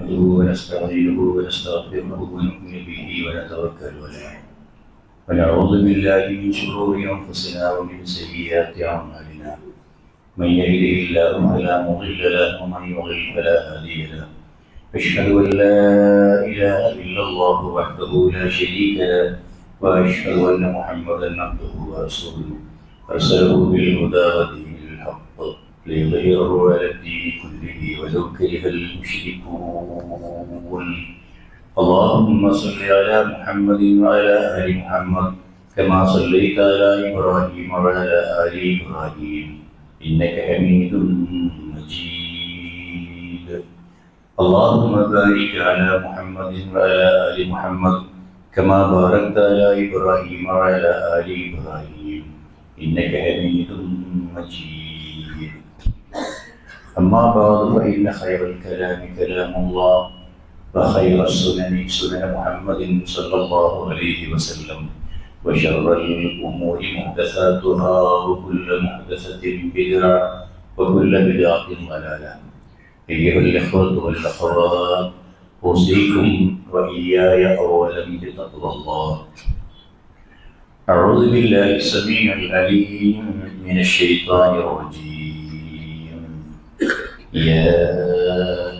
نحمده ونستعينه ونستغفره ونؤمن به ونتوكل عليه ونعوذ بالله من شرور انفسنا ومن سيئات اعمالنا من يهده الله فلا مضل له ومن يضلل فلا هادي له أشهد أن لا إله إلا الله وحده لا شريك له وأشهد أن محمدا عبده ورسوله أرسله بالهدى ودين الحق ليظهره على الدين كله ولو كره المشركون اللهم صل على محمد وعلى آل محمد كما صليت على إبراهيم وعلى آل إبراهيم إنك حميد مجيد اللهم بارك على محمد وعلى آل محمد كما باركت على إبراهيم وعلى آل إبراهيم إنك حميد مجيد أما بعد فإن خير الكلام كلام الله وخير السنن سنن محمد صلى الله عليه وسلم وشر الأمور محدثاتها وكل محدثة بدعة وكل بدعة ضلالة أيها الإخوة والأخوات أوصيكم وإياي أولا بتقوى الله أعوذ بالله السميع العليم من الشيطان الرجيم يا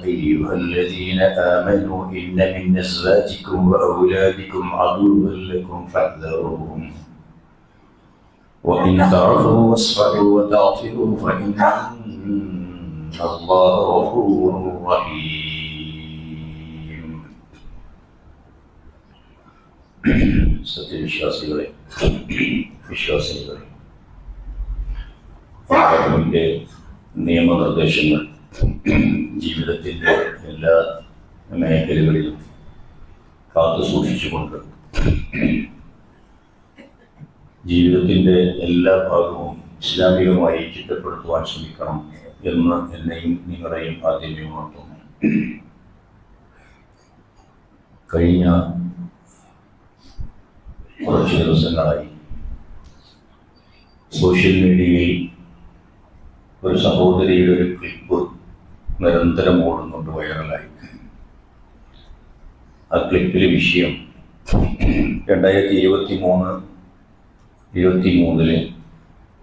أيها الذين آمنوا إن من أزواجكم وأولادكم عدوا لكم فاحذروهم وإن تعفوا واصفحوا وتغفروا فإن الله غفور رحيم സത്യവിശ്വാസികളെ വിശ്വാസികളെ അള്ളാഹുവിൻ്റെ നിയമനിർദ്ദേശങ്ങൾ ജീവിതത്തിൻ്റെ എല്ലാ മേഖലകളിലും കാത്തു സൂക്ഷിച്ചുകൊണ്ട് ജീവിതത്തിൻ്റെ എല്ലാ ഭാഗവും ഇസ്ലാമികമായി ചിട്ടപ്പെടുത്തുവാൻ ശ്രമിക്കണം എന്ന് എന്നെയും നിങ്ങളെയും ആദ്യമേ ഉണർത്തുന്നു. കഴിഞ്ഞ കുറച്ച് ദിവസങ്ങളായി സോഷ്യൽ മീഡിയയിൽ ഒരു സഹോദരിയുടെ ഒരു ക്ലിപ്പ് നിരന്തരം ഓടുന്നുണ്ട്, വൈറലായി. ആ ക്ലിപ്പിലെ വിഷയം 2023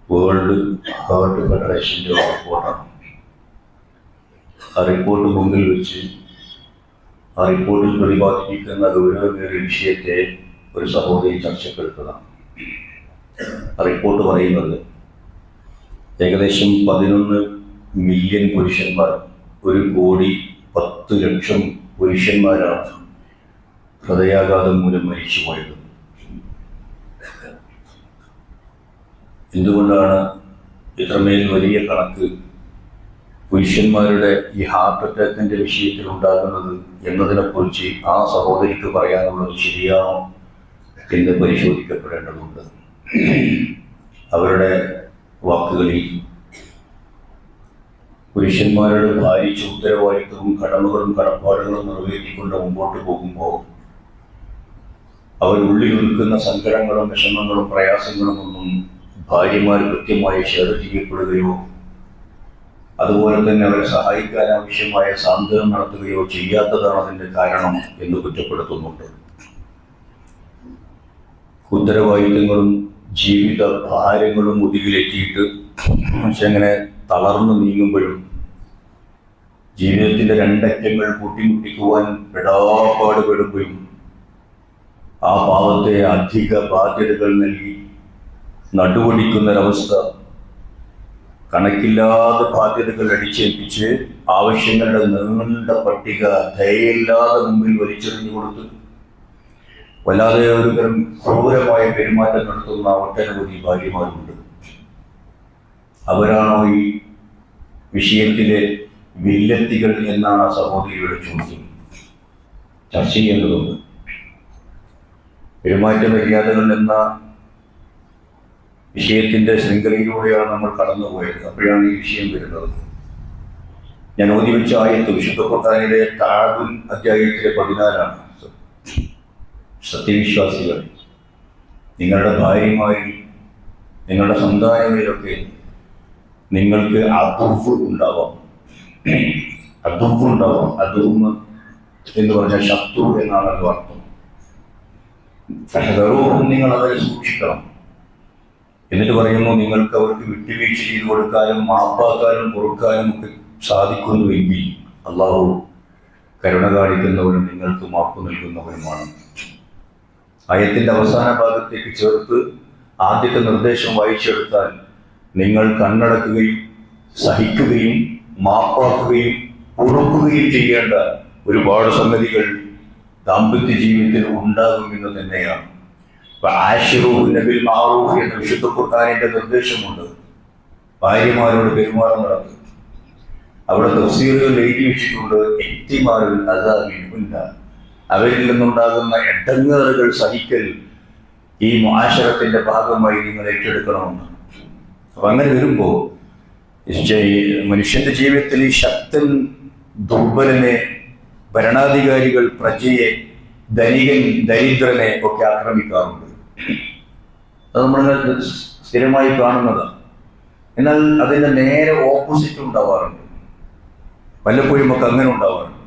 വേൾഡ് ഹാർട്ട് ഫെഡറേഷൻ്റെ റിപ്പോർട്ടാണ്. ആ റിപ്പോർട്ട് മുമ്പിൽ വെച്ച് ആ റിപ്പോർട്ടിൽ പ്രതിപാദിപ്പിക്കുന്ന ഗൗരവമേറിയ വിഷയത്തെ ഒരു സഹോദരി ചർച്ചപ്പെടുത്തതാണ്. ആ റിപ്പോർട്ട് പറയുന്നത് ഏകദേശം 11 മില്യൺ പുരുഷന്മാർ, 1,10,00,000 പുരുഷന്മാരാണ് ഹൃദയാഘാതം മൂലം മരിച്ചുപോയത്. എന്തുകൊണ്ടാണ് ഇത്രമേൽ വലിയ കണക്ക് പുരുഷന്മാരുടെ ഈ ഹാർട്ട് അറ്റാക്കിൻ്റെ വിഷയത്തിൽ ഉണ്ടാകുന്നത് എന്നതിനെക്കുറിച്ച് ആ സഹോദരിക്ക് പറയാനുള്ളത് ശരിയാണോ എന്ന് പരിശോധിക്കപ്പെടേണ്ടതുണ്ട്. അവരുടെ വാക്കുകളിൽ പുരുഷന്മാരുടെ ഭാരിച്ച ഉത്തരവാദിത്വവും കടമകളും കടപ്പാടുകളും നിറവേറ്റിക്കൊണ്ട് മുമ്പോട്ട് പോകുമ്പോൾ അവരുള്ളിൽ നിൽക്കുന്ന സങ്കടങ്ങളും വിഷമങ്ങളും പ്രയാസങ്ങളും ഒന്നും ഭാര്യമാർ കൃത്യമായി ഷെയർ ചെയ്യപ്പെടുകയോ അതുപോലെ തന്നെ അവരെ സഹായിക്കാൻ ആവശ്യമായ സാന്ത്വനം നടത്തുകയോ ചെയ്യാത്തതാണ് അതിൻ്റെ കാരണം എന്ന് കുറ്റപ്പെടുത്തുന്നുണ്ട്. ഉത്തരവാദിത്തങ്ങളും ജീവിത ഭാരങ്ങളും മുതുകിലെത്തിയിട്ട് മനുഷ്യങ്ങനെ തളർന്നു നീങ്ങുമ്പോഴും ജീവിതത്തിൻ്റെ രണ്ടറ്റങ്ങൾ കൂട്ടിമുട്ടിക്കുവാൻ പെടാപ്പാടുപെടുമ്പോഴും ആ പാവത്തെ അധിക ബാധ്യതകൾ നൽകി നടുവടിക്കുന്നൊരവസ്ഥ, കണക്കില്ലാതെ ബാധ്യതകൾ അടിച്ചേൽപ്പിച്ച് ആവശ്യങ്ങളുടെ നീണ്ട പട്ടിക ദയയില്ലാതെ മുമ്പിൽ വലിച്ചെറിഞ്ഞു കൊടുത്ത് വല്ലാതെ ഒരു തരം ക്രൂരമായ പെരുമാറ്റം നടത്തുന്ന ഒട്ടനവധി ഭാര്യമാരുണ്ട്. അവരാണോ ഈ വിഷയത്തിലെ വില്ലത്തികൾ എന്നാണ് ആ സഹോദരിയുടെ ചോദ്യം. ചർച്ച ചെയ്യേണ്ടതുണ്ട്. പെരുമാറ്റ മര്യാദകൾ എന്ന വിഷയത്തിൻ്റെ ശൃംഖലയിലൂടെയാണ് നമ്മൾ കടന്നുപോയത്. അപ്പോഴാണ് ഈ വിഷയം വരുന്നത്. ഞാൻ ഓതി വെച്ച ആയത്ത് വിശുദ്ധ ഖുർആനിലെ താഅബുൻ അധ്യായത്തിലെ 14 സത്യവിശ്വാസികൾ, നിങ്ങളുടെ ഭാര്യമാരിൽ നിങ്ങളുടെ സന്താനങ്ങളിലൊക്കെ നിങ്ങൾക്ക് അതുവ് ഉണ്ടാവാം. അതും എന്ന് പറഞ്ഞാൽ ശത്രു എന്നാണല്ലോ അർത്ഥം. ഫഹദറൂഹും, നിങ്ങൾ അവരെ സൂക്ഷിക്കണം. എന്നിട്ട് പറയുന്നു, നിങ്ങൾക്ക് അവർക്ക് വിട്ടുവീഴ്ച ചെയ്തു കൊടുക്കാനും മാപ്പാക്കാനും പൊറുക്കാനും ഒക്കെ സാധിക്കുന്നുവെങ്കിൽ അള്ളാഹു കരുണ കാണിക്കുന്നവരും നിങ്ങൾക്ക് മാപ്പ് നൽകുന്നവരുമാണ്. ആയത്തിന്റെ അവസാന ഭാഗത്തേക്ക് ചേർത്ത് ആദ്യത്തെ നിർദ്ദേശം വായിച്ചെടുത്താൽ, നിങ്ങൾ കണ്ണടക്കുകയും സഹിക്കുകയും മാപ്പാക്കുകയും പൊറുക്കുകയും ചെയ്യേണ്ട ഒരുപാട് സംഗതികൾ ദാമ്പത്യ ജീവിതത്തിൽ ഉണ്ടാകുമെന്ന് തന്നെയാണ്. ആശിറൂഹുന്ന ബിൽ മഅറൂഫ് എന്ന വിശുദ്ധ ഖുർആനിന്റെ നിർദ്ദേശമുണ്ട്. ഭാര്യമാരോട് പെരുമാറുന്നത് അവിടെ തഫ്സീറുകൾ എഴുതി വെച്ചിട്ടുണ്ട്. ഇഹ്തിമാലുൽ അദാ മിൻഹുന്ന, അവരിൽ നിന്നുണ്ടാകുന്ന എടങ്ങേറുകൾ സഹിക്കൽ ഈ മുആശറത്തിന്റെ ഭാഗമായി നിങ്ങൾ ഏറ്റെടുക്കണമെന്ന്. അപ്പൊ അങ്ങനെ വരുമ്പോൾ മനുഷ്യന്റെ ജീവിതത്തിൽ ഈ ശക്തൻ ദുർബലനെ, ഭരണാധികാരികൾ പ്രജയെ, ധനികൻ ദരിദ്രനെ ഒക്കെ ആക്രമിക്കാറുണ്ട്. അത് നമ്മൾ സ്ഥിരമായി കാണുന്നതാണ്. എന്നാൽ അതിൻ്റെ നേരെ ഓപ്പോസിറ്റ് ഉണ്ടാവാറുണ്ട്. വല്ലപ്പോഴും ഒക്കെ അങ്ങനെ ഉണ്ടാവാറുണ്ട്.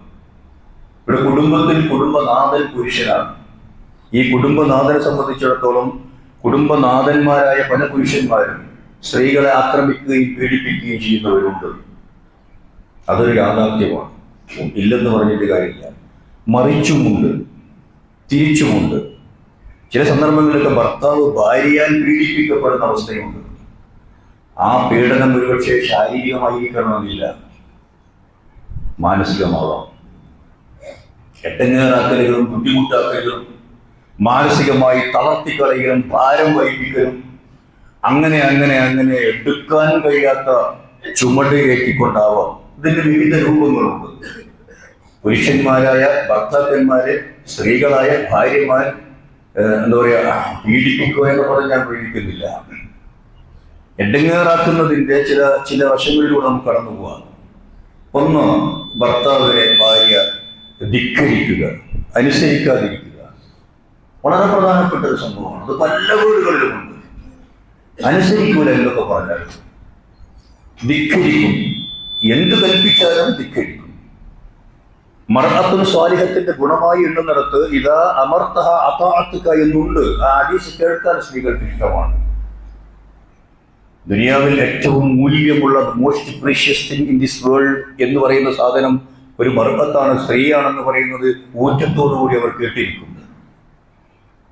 ഇവിടെ കുടുംബത്തിൽ കുടുംബനാഥൻ പുരുഷനാണ്. ഈ കുടുംബനാഥനെ സംബന്ധിച്ചിടത്തോളം കുടുംബനാഥന്മാരായ പല പുരുഷന്മാരും സ്ത്രീകളെ ആക്രമിക്കുകയും പീഡിപ്പിക്കുകയും ചെയ്യുന്നവരുണ്ട്. അതൊരു യാഥാർത്ഥ്യമാണ്, ഇല്ലെന്ന് പറഞ്ഞിട്ട് കാര്യമില്ല. മറിച്ചുമുണ്ട്, തിരിച്ചുമുണ്ട്. ചില സന്ദർഭങ്ങളിലൊക്കെ ഭർത്താവ് ഭാര്യയാൽ പീഡിപ്പിക്കപ്പെടുന്ന അവസ്ഥയുണ്ട്. ആ പീഡനം ഒരുപക്ഷെ ശാരീരികമായിരിക്കണമെന്നില്ല, മാനസികമാവാം. എട്ടങ്ങേറാക്കലുകളും ബുദ്ധിമുട്ടാക്കലുകളും മാനസികമായി തളർത്തിക്കളയലും ഭാരം വഹിപ്പിക്കലും അങ്ങനെ അങ്ങനെ അങ്ങനെ എടുക്കാൻ കഴിയാത്ത ചുമട് കയറ്റിക്കൊണ്ടാവാം. ഇതിന്റെ വിവിധ രൂപങ്ങളുണ്ട്. പുരുഷന്മാരായ ഭർത്താക്കന്മാരെ സ്ത്രീകളായ ഭാര്യമാർ എന്താ പറയുക, പീഡിപ്പിക്കുക എന്ന് പറഞ്ഞാൽ ഞാൻ പീഡിക്കുന്നില്ല. എടങ്ങേറാക്കുന്നതിൻ്റെ ചില വശങ്ങളിലൂടെ നമുക്ക് കടന്നു പോകാം. ഒന്ന്, ഭർത്താവിനെ ഭാര്യ ധിക്കരിക്കുക, അനുസരിക്കാതിരിക്കുക. വളരെ പ്രധാനപ്പെട്ട ഒരു സംഭവമാണ്. അത് പല വീടുകളിലുമുണ്ട്. അനുസരിക്കൂല എന്നൊക്കെ പറഞ്ഞാൽ ധിക്കരിക്കും. എന്ത് കൽപ്പിച്ചാലും ധിക്കരിക്കും. മർഅത്തുൻ സ്വാലിഹത്തിന്റെ ഗുണമായി എണ്ണുന്നിടത്ത് ഇതാ അമർത്തഹ അതാഅത്തുക എന്നുണ്ട്. ആ ഹദീസ് കേൾക്കാൻ സ്ത്രീകൾക്ക് ഇഷ്ടമാണ്. ദുനിയാവിൽ ഏറ്റവും മൂല്യമുള്ള most precious thing in this world എന്ന് പറയുന്ന സാധനം ഒരു മർഅത്താണ്, സ്ത്രീയാണെന്ന് പറയുന്നത് ഊറ്റത്തോടുകൂടി അവർ കേട്ടിരിക്കുന്നത്.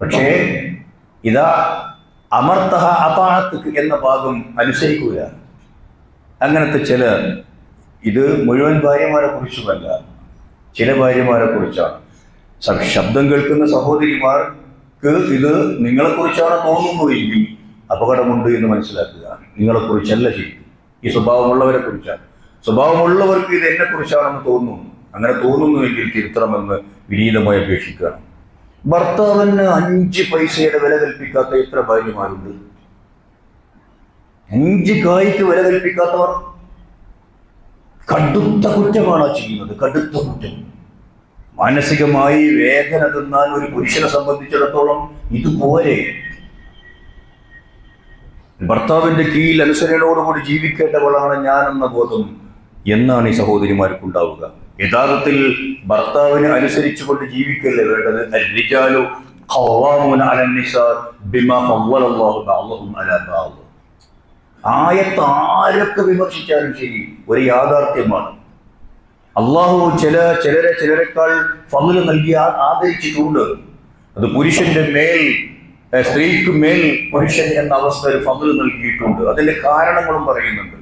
പക്ഷേ ഇതാ അമർത്തഹ അതാഅത്തുക എന്ന ഭാഗം അനുസരിക്കൂല. അങ്ങനത്തെ ഇത് മുഴുവൻ ഭാര്യമാരെ കുറിച്ചുമല്ല, ചില ഭാര്യമാരെ കുറിച്ചാണ്. ശബ്ദം കേൾക്കുന്ന സഹോദരിമാർക്ക് ഇത് നിങ്ങളെക്കുറിച്ചാണ് തോന്നുന്നതെങ്കിൽ അപകടമുണ്ട് എന്ന് മനസ്സിലാക്കുക. നിങ്ങളെക്കുറിച്ചല്ല ശരിക്കും, ഈ സ്വഭാവമുള്ളവരെ കുറിച്ചാണ്. സ്വഭാവമുള്ളവർക്ക് ഇത് എന്നെ കുറിച്ചാണെന്ന് തോന്നുന്നു. അങ്ങനെ തോന്നുന്നുവെങ്കിൽ തിരുത്തണമെന്ന് വിനീതമായി അപേക്ഷിക്കുകയാണ്. ഭർത്താവിന് 5 പൈസയുടെ വില കൽപ്പിക്കാത്ത എത്ര ഭാര്യമാരുണ്ട്? 5 കായ്ക്ക് വില കൽപ്പിക്കാത്തവർ കടുത്ത കുറ്റമാണ് ചെയ്യുന്നത്, കടുത്ത കുറ്റം. മാനസികമായി വേദന തിന്നാൽ ഒരു പുരുഷനെ സംബന്ധിച്ചിടത്തോളം ഇതുപോലെ ഭർത്താവിന്റെ കീഴിൽ അനുസരണയോടുകൂടി ജീവിക്കേണ്ടവളാണ് ഞാനെന്ന ബോധം എന്നാണ് ഈ സഹോദരിമാർക്കുണ്ടാവുക. യഥാർത്ഥത്തിൽ ഭർത്താവിനെ അനുസരിച്ചുകൊണ്ട് ജീവിക്കല്ലേ വേണ്ടത്. അർരിജാലു ഖവ്വാമൂന അലൻ നിസാ ബിമാ ഫളലല്ലാഹു ബഅദഹും അലാ ബഅദ്. ആയത്ത് ആരൊക്കെ വിമർശിച്ചാലും ശരി, ഒരു യാഥാർത്ഥ്യമാണ്. അള്ളാഹു ചിലരെക്കാൾ ഫള് നൽകി ആദരിച്ചിട്ടുണ്ട്. അത് പുരുഷന്റെ മേൽ, സ്ത്രീക്ക് മേൽ പുരുഷൻ എന്ന അവസ്ഥ ഒരു ഫള് നൽകിയിട്ടുണ്ട്. അതിന്റെ കാരണങ്ങളും പറയുന്നുണ്ട്.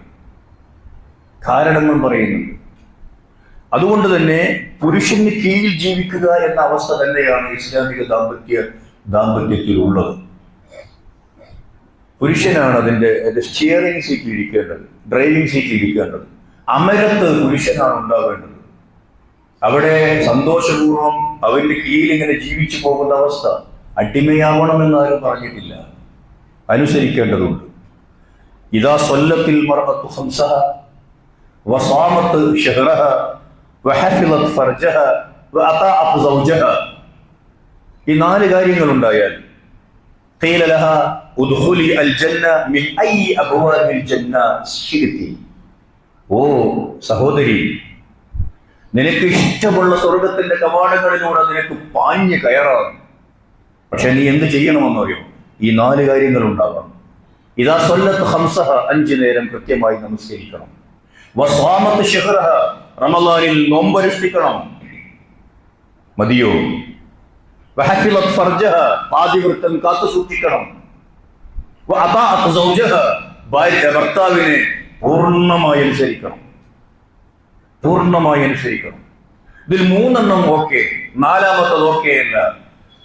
അതുകൊണ്ട് തന്നെ പുരുഷന് കീഴിൽ ജീവിക്കുക എന്ന അവസ്ഥ തന്നെയാണ് ഇസ്ലാമിക ദാമ്പത്യത്തിലുള്ളത്. പുരുഷനാണ് അതിൻ്റെ സ്റ്റിയറിംഗ് സീറ്റിൽ ഇരിക്കേണ്ടത്, ഡ്രൈവിംഗ് സീറ്റിൽ ഇരിക്കേണ്ടത്. അമരത്ത് പുരുഷനാണ് ഉണ്ടാവേണ്ടത്. അവിടെ സന്തോഷപൂർവ്വം അവന്റെ കീഴിൽ ഇങ്ങനെ ജീവിച്ചു പോകുന്ന അവസ്ഥ. അടിമയാവണമെന്ന് ആരും പറഞ്ഞിട്ടില്ല, അനുസരിക്കേണ്ടതുണ്ട്. ഇദാ സ്വല്ലത്തിൽ മർഅത്തു ഖംസഹ വസാമത്ത് ശഹ്റഹ വഹഫിളത് ഫർജഹ വഅതാഅത് സൗജഹ. ഈ 4 കാര്യങ്ങളുണ്ടായാൽ ഖീല ലഹ ഉദ്ഖുലി അൽ ജന്ന മിൻ അയ്യി അബ്വാബിൽ ജന്ന ശിഅതി. ഓ സഹോദരി, നിനക്ക് ഇഷ്ടമുള്ള സ്വർഗത്തിന്റെ കവാടങ്ങളിലൂടെ നിനക്ക് പാഞ്ഞ് കയറാം. പക്ഷെ നീ എന്ത് ചെയ്യണമെന്നറിയോ? ഈ 4 കാര്യങ്ങൾ ഉണ്ടാകണം. ഇദാ സ്വല്ലത്ത് ഖംസഹ, 5 നേരം കൃത്യമായി നമസ്കരിക്കണം. വസ്വാമത്ത് ശഹ്റഹ, റമളാനിൽ നോമ്പനുഷ്ഠിക്കണം. മതിയോ? വഹഫിളത് ഫർജഹ, പാതിവൃത്തം കാത്തു സൂക്ഷിക്കണം. വഅതാഅത് സൗജഹ, ഭർത്താവിനെ പൂർണ്ണമായി അനുസരിക്കണം. ഇതിൽ 3 ഓക്കെ, 4മത്തത് ഓക്കെ അല്ല.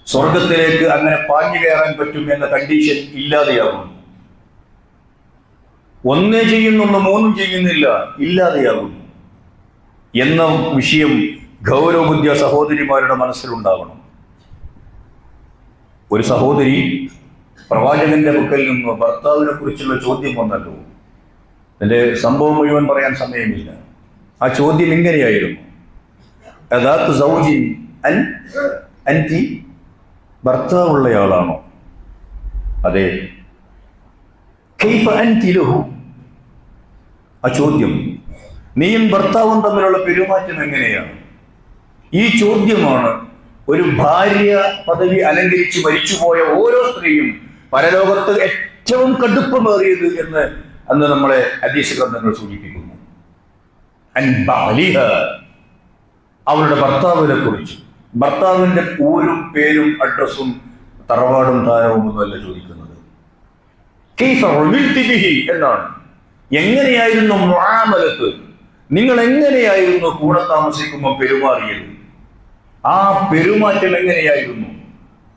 സ്വർഗത്തിലേക്ക് അങ്ങനെ പാഞ്ഞു കയറാൻ പറ്റും എന്ന കണ്ടീഷൻ ഇല്ലാതെയാകുന്നു. 1 ചെയ്യുന്നുള്ളൂ, 3 ചെയ്യുന്നില്ല, ഇല്ലാതെയാകുന്നു എന്ന വിഷയം ഗൗരവബുദ്ധിയ സഹോദരിമാരുടെ മനസ്സിലുണ്ടാവണം. ഒരു സഹോദരി പ്രവാചകന്റെ പക്കൽ നിന്ന് ഭർത്താവിനെ കുറിച്ചുള്ള ചോദ്യം വന്നല്ലോ. എൻ്റെ സംഭവം മുഴുവൻ പറയാൻ സമയമില്ല. ആ ചോദ്യം ഇങ്ങനെയായിരുന്നു: അദാത്ത് സൗജിൻ അൻതി, ഭർത്താവുള്ളയാളാണോ? അതെ. കൈഫ അൻതി ലഹു, ആ ചോദ്യം നീയും ഭർത്താവും തമ്മിലുള്ള പെരുമാറ്റം എങ്ങനെയാണ്? ഈ ചോദ്യമാണ് ഒരു ഭാര്യ പദവി അലങ്കരിച്ച് മരിച്ചുപോയ ഓരോ സ്ത്രീയും പരലോകത്ത് ഏറ്റവും കടുപ്പമേറിയത് എന്ന് അന്ന് നമ്മളെ ഹദീസ് ഗ്രന്ഥങ്ങൾ സൂചിപ്പിക്കുന്നു. അവരുടെ ഭർത്താവിനെ കുറിച്ച്. ഭർത്താവിന്റെ ഊരും പേരും അഡ്രസ്സും തറവാടും താരവും ഒന്നുമല്ല ചോദിക്കുന്നത്. എന്നാണ്. എങ്ങനെയായിരുന്നു മുആമലത്ത്? നിങ്ങൾ എങ്ങനെയായിരുന്നു കൂടെ താമസിക്കുമ്പോൾ പെരുമാറിയത്? ആ പെരുമാറ്റം എങ്ങനെയായിരുന്നു?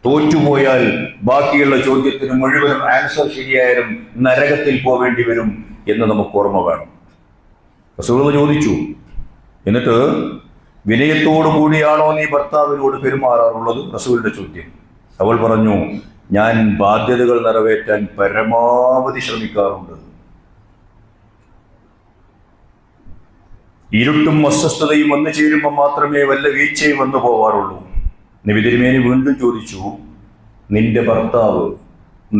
തോറ്റുപോയാൽ ബാക്കിയുള്ള ചോദ്യത്തിന് മുഴുവനും ആൻസർ ശരിയായാലും നരകത്തിൽ പോവേണ്ടി വരും എന്ന് നമുക്ക് ഓർമ്മ വേണം. റസൂൽ ചോദിച്ചു, എന്നിട്ട് വിനയത്തോടു കൂടിയാണോ നീ ഭർത്താവിനോട് പെരുമാറാറുള്ളത്? റസൂലിന്റെ ചോദ്യം. അവൾ പറഞ്ഞു, ഞാൻ ബാധ്യതകൾ നിറവേറ്റാൻ പരമാവധി ശ്രമിക്കാറുണ്ട്. ഇരുട്ടും അസ്വസ്ഥതയും വന്നു ചേരുമ്പോൾ മാത്രമേ വല്ല വീഴ്ചയും വന്നു പോവാറുള്ളൂ. നബി തിരുമേനി വീണ്ടും ചോദിച്ചു, നിന്റെ ഭർത്താവ്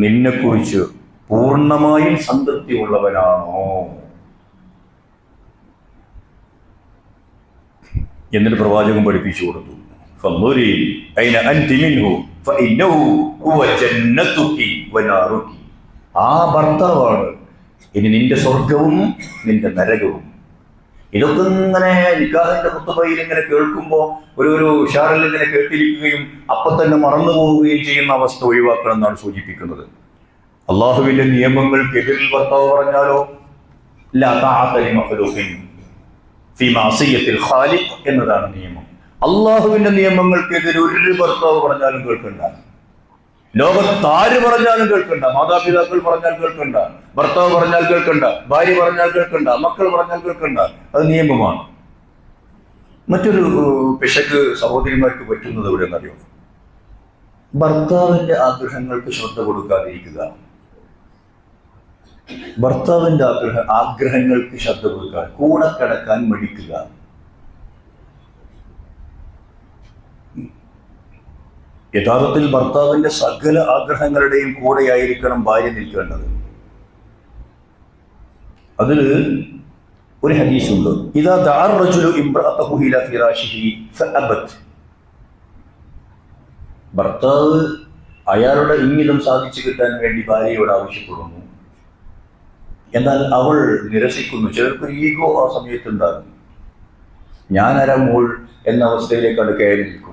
നിന്നെക്കുറിച്ച് പൂർണ്ണമായും സംതൃപ്തി ഉള്ളവനാണോ? എന്നിട്ട് പ്രവാചകൻ പഠിപ്പിച്ചു കൊടുത്തു, ആ ഭർത്താവാണ് ഇനി നിന്റെ സ്വർഗവും നിന്റെ നരകവും. ഇതൊക്കെ ഇങ്ങനെ നിക്കാഹിന്റെ ഖുത്ബയിൽ ഇങ്ങനെ കേൾക്കുമ്പോൾ ഒരു ഉഷാറിൽ ഇങ്ങനെ കേട്ടിരിക്കുകയും അപ്പൊ തന്നെ മറന്നു പോവുകയും ചെയ്യുന്ന അവസ്ഥ ഒഴിവാക്കണം എന്നാണ് സൂചിപ്പിക്കുന്നത്. അള്ളാഹുവിന്റെ നിയമങ്ങൾക്കെതിരിൽ ഭർത്താവ് പറഞ്ഞാലോ, എന്നതാണ് നിയമം. അള്ളാഹുവിന്റെ നിയമങ്ങൾക്കെതിരെ ഒരു ഭർത്താവ് പറഞ്ഞാലും കേൾക്കണ്ട. ലോകത്താര് പറഞ്ഞാലും കേൾക്കണ്ട. മാതാപിതാക്കൾ പറഞ്ഞാൽ കേൾക്കണ്ട, ഭർത്താവ് പറഞ്ഞാൽ കേൾക്കണ്ട, ഭാര്യ പറഞ്ഞാൽ കേൾക്കണ്ട, മക്കൾ പറഞ്ഞാൽ കേൾക്കണ്ട. അത് നിയമമാണ്. മറ്റൊരു പിശക് സഹോദരിമാർക്ക് പറ്റുന്നത് എവിടെയെന്നറിയോ? ഭർത്താവിന്റെ ആഗ്രഹങ്ങൾക്ക് ശ്രദ്ധ കൊടുക്കാതിരിക്കുക. ഭർത്താവിന്റെ ആഗ്രഹങ്ങൾക്ക് ശ്രദ്ധ കൊടുക്കാൻ, കൂടെ കിടക്കാൻ മടിക്കുക. യഥാർത്ഥത്തിൽ ഭർത്താവിന്റെ സകല ആഗ്രഹങ്ങളുടെയും കൂടെയായിരിക്കണം ഭാര്യ നിൽക്കേണ്ടത്. അതിൽ ഒരു ഹദീസുണ്ട്, ഇദാ ദഅ റജുലു ഇംറഅതഹു ഇലാ ഫിറാശിഹി ഫഅബത്. ഭർത്താവ് അയാളുടെ ഇംഗിതം സാധിച്ചു കിട്ടാൻ വേണ്ടി ഭാര്യയോട് ആവശ്യപ്പെടുന്നു, എന്നാൽ അവൾ നിരസിക്കുന്നു. ചിലർക്കൊരു ഈഗോ ആ സമയത്തുണ്ടാകും. ഞാനര മോൾ എന്ന അവസ്ഥയിലേക്കാണ് കയറി നിൽക്കും.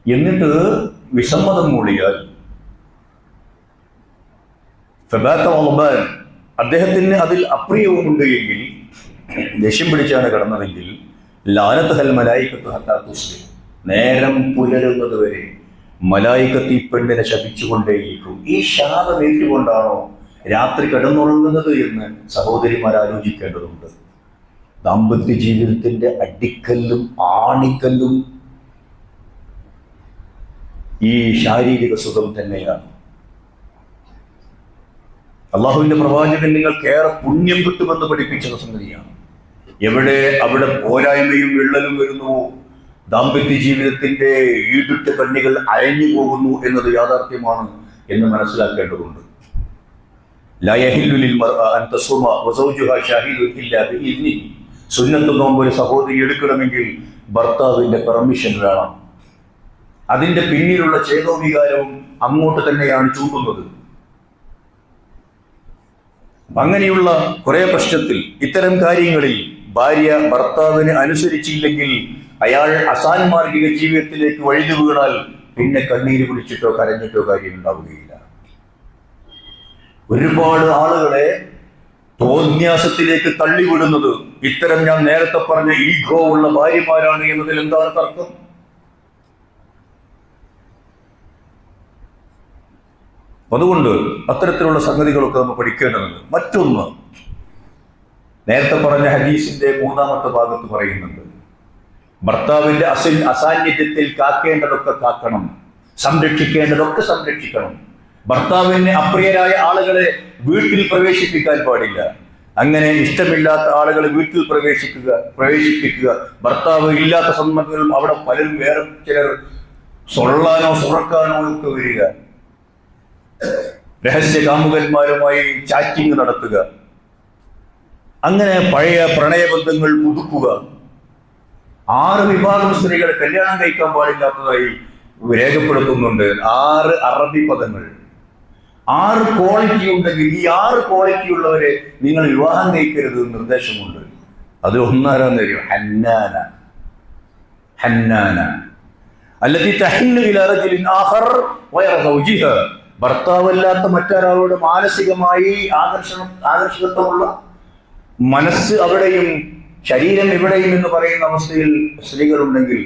എന്നിട്ട് വിസമ്മതം മൂളിയാൽ അദ്ദേഹത്തിന് അതിൽ അപ്രിയവുമുണ്ട് എങ്കിൽ, ദേഷ്യം പിടിച്ചാണ് കിടന്നതെങ്കിൽ, ലാനത്തുഹൽ മലായികത്തു ഹത്താ തുസ്ബിഹ്, നേരം പുലരുന്നത് വരെ മലായികത്ത് ഈ പെണ്ണിനെ ശപിച്ചുകൊണ്ടേയിരിക്കും. ഈ ശാപം ഏറ്റുകൊണ്ടാണോ രാത്രി കിടന്നുറങ്ങുന്നത് എന്ന് സഹോദരിമാർ ആലോചിക്കേണ്ടതുണ്ട്. ദാമ്പത്യ ജീവിതത്തിന്റെ അടിക്കല്ലും ആണിക്കല്ലും ഈ ശാരീരിക സുഖം തന്നെയാണ്. അള്ളാഹുവിന്റെ പ്രവാചകൻ നിങ്ങൾക്കേറെ പുണ്യം കിട്ടുമെന്ന് പഠിപ്പിച്ച സംഗതിയാണ്. എവിടെ അവിടെ പോരായ്മയും വിള്ളലും വരുന്നു, ദാമ്പത്യ ജീവിതത്തിന്റെ ഈടുറ്റ കണ്ണികൾ അയഞ്ഞു പോകുന്നു എന്നത് യാഥാർത്ഥ്യമാണ് എന്ന് മനസ്സിലാക്കേണ്ടതുണ്ട്. ലാ യഹില്ലു ലിൽ മർഅ അൻ തസുമ വസൗജുഹാ ഷാഹിദുൻ ഇല്ലാ ബിഇദ്നിഹി. സുന്നത്ത് നോമ്പ് ഒരു സഹോദരി എടുക്കണമെങ്കിൽ ഭർത്താവിന്റെ പെർമിഷൻ വേണം. അതിന്റെ പിന്നിലുള്ള ചേതോവികാരവും അങ്ങോട്ട് തന്നെയാണ് ചൂണ്ടുന്നത്. അങ്ങനെയുള്ള കുറെ പ്രശ്നത്തിൽ ഇത്തരം കാര്യങ്ങളിൽ ഭാര്യ ഭർത്താവിന് അനുസരിച്ചില്ലെങ്കിൽ അയാൾ അസാൻമാർഗിക ജീവിതത്തിലേക്ക് വഴുതി വീണാൽ പിന്നെ കണ്ണീര് കുടിച്ചിട്ടോ കരഞ്ഞിട്ടോ കാര്യം ഉണ്ടാവുകയില്ല. ഒരുപാട് ആളുകളെ തോന്യാസത്തിലേക്ക് തള്ളിവിടുന്നത് ഇത്തരം ഞാൻ നേരത്തെ പറഞ്ഞ ഈഗോ ഉള്ള ഭാര്യമാരാണ് എന്നതിൽ എന്താണ് തർക്കം? അതുകൊണ്ട് അത്തരത്തിലുള്ള സംഗതികളൊക്കെ നമ്മൾ പഠിക്കേണ്ടതുണ്ട്. മറ്റൊന്ന്, നേരത്തെ പറഞ്ഞ ഹദീസിന്റെ 3-ാമത്തെ ഭാഗത്ത് പറയുന്നുണ്ട്, ഭർത്താവിന്റെ അസാന്നിധ്യത്തിൽ കാക്കേണ്ടതൊക്കെ കാക്കണം, സംരക്ഷിക്കേണ്ടതൊക്കെ സംരക്ഷിക്കണം. ഭർത്താവിന് അപ്രിയരായ ആളുകളെ വീട്ടിൽ പ്രവേശിപ്പിക്കാൻ പാടില്ല. അങ്ങനെ ഇഷ്ടമില്ലാത്ത ആളുകളെ വീട്ടിൽ പ്രവേശിപ്പിക്കുക. ഭർത്താവ് ഇല്ലാത്ത സന്ദർഭങ്ങളിൽ അവിടെ പലരും വേറെ ചിലർ സൊള്ളാനോ സുറക്കാനോ ഒക്കെ വരിക, രഹസ്യ കാമുകന്മാരുമായി ചാറ്റിംഗ് നടത്തുക, അങ്ങനെ പഴയ പ്രണയബന്ധങ്ങൾ പുതുക്കുക. 6 വിഭാഗം സ്ത്രീകളെ കല്യാണം കഴിക്കാൻ പാടില്ലാത്തതായി രേഖപ്പെടുത്തുന്നുണ്ട്. 6 അറബി പദങ്ങൾ, 6 ക്വാളിറ്റി ഉണ്ടെങ്കിൽ ഈ 6 ക്വാളിറ്റി ഉള്ളവരെ നിങ്ങൾ വിവാഹം കഴിക്കരുത് നിർദ്ദേശമുണ്ട്. അത് ഒന്നാരാന്ന് അറിയോ? ഹന്നാന. ഹന്നാന അല്ലതി തഹിന്നു ഇലാ റജുലിൻ ആഖർ വയറ സൗജിഹ. ഭർത്താവല്ലാത്ത മറ്റൊരാളോട് മാനസികമായി ആകർഷകത്വമുള്ള മനസ്സ് അവിടെയും ശരീരം ഇവിടെയും എന്ന് പറയുന്ന അവസ്ഥയിൽ സ്ത്രീകളുണ്ടെങ്കിൽ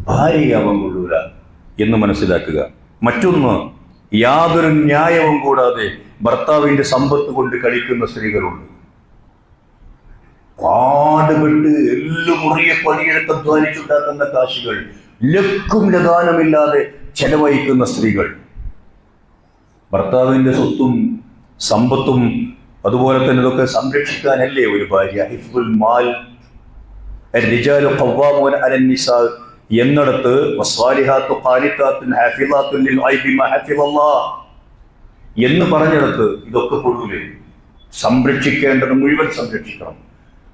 ഭാര്യയാവാൻ കൊള്ളൂല എന്ന് മനസ്സിലാക്കുക. മറ്റൊന്ന്, യാതൊരു ന്യായവും കൂടാതെ ഭർത്താവിന്റെ സമ്പത്ത് കൊണ്ട് കളിക്കുന്ന സ്ത്രീകളുണ്ട്. പാടുപെട്ട് എല്ലുമുറിയെ പണിയെടുത്ത് അധ്വാനിച്ചുണ്ടാക്കുന്ന കാശുകൾ ലക്കും ലഗാനമില്ലാതെ ചെലവഴിക്കുന്ന സ്ത്രീകൾ. ഭർത്താവിന്റെ സ്വത്തും സമ്പത്തും അതുപോലെ തന്നെ ഇതൊക്കെ സംരക്ഷിക്കാനല്ലേ ഒരു ഭാര്യ? ഹിഫ്ദുൽ മാൽ الرجال قوامون على النساء എന്നിടത്ത് വസ്വാലിഹാത്തു ഖാനിതാത്തുൻ ഹാഫിളാത്തുൻ ലിൽ ഗൈബി മാ ഹഫിളല്ലാഹ് എന്ന് പറഞ്ഞിടത്ത് ഇതൊക്കെ പൊതുവെ സംരക്ഷിക്കേണ്ടത് മുഴുവൻ സംരക്ഷിക്കണം.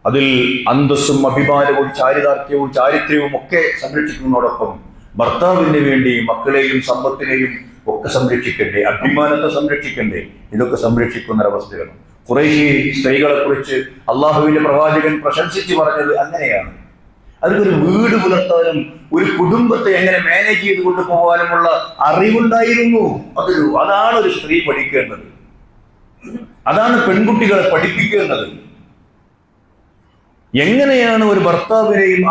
അതിൽ അന്തസ്സും അഭിമാനവും ചാരിത്ര്യവും ഒക്കെ സംരക്ഷിക്കുന്നതോടൊപ്പം ഭർത്താവിന് വേണ്ടി മക്കളെയും സമ്പത്തിനെയും ഒക്കെ സംരക്ഷിക്കണ്ടേ, അഭിമാനത്തെ സംരക്ഷിക്കണ്ടേ? ഇതൊക്കെ സംരക്ഷിക്കുന്ന ഒരവസ്ഥയാണ്. ഖുറൈശി സ്ത്രീകളെ കുറിച്ച് അള്ളാഹുവിന്റെ പ്രവാചകൻ പ്രശംസിച്ച് പറഞ്ഞത് അങ്ങനെയാണ്. അതൊരു വീട് പുലർത്താനും ഒരു കുടുംബത്തെ എങ്ങനെ മാനേജ് ചെയ്ത് കൊണ്ടുപോകാനുമുള്ള അറിവുണ്ടായിരുന്നു. അതാണ് ഒരു സ്ത്രീ പഠിക്കേണ്ടത്. അതാണ് പെൺകുട്ടികളെ പഠിപ്പിക്കേണ്ടത്. എങ്ങനെയാണ് ഒരു ഭർത്താവിനെയും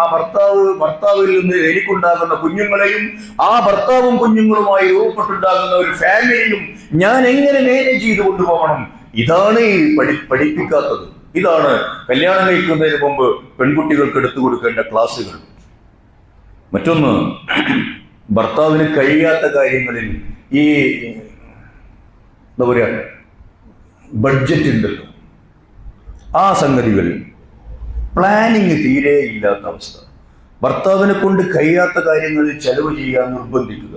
ഭർത്താവിൽ നിന്ന് എനിക്കുണ്ടാകുന്ന കുഞ്ഞുങ്ങളെയും ആ ഭർത്താവും കുഞ്ഞുങ്ങളുമായി രൂപപ്പെട്ടുണ്ടാകുന്ന ഒരു ഫാമിലിയും ഞാൻ എങ്ങനെ മാനേജ് ചെയ്ത് കൊണ്ടുപോകണം? ഇതാണ് പഠിപ്പിക്കാത്തത്. ഇതാണ് കല്യാണം കഴിക്കുന്നതിന് മുമ്പ് പെൺകുട്ടികൾക്ക് എടുത്തു കൊടുക്കേണ്ട ക്ലാസ്സുകൾ. മറ്റൊന്ന്, ഭർത്താവിന് കഴിയാത്ത കാര്യങ്ങളിൽ ഈ എന്താ പറയാ ബഡ്ജറ്റ് ഉണ്ടല്ലോ, ആ സംഗതികൾ പ്ലാനിങ് തീരെ ഇല്ലാത്ത അവസ്ഥ. ഭർത്താവിനെ കൊണ്ട് കഴിയാത്ത കാര്യങ്ങളിൽ ചെലവ് ചെയ്യാൻ നിർബന്ധിക്കുക.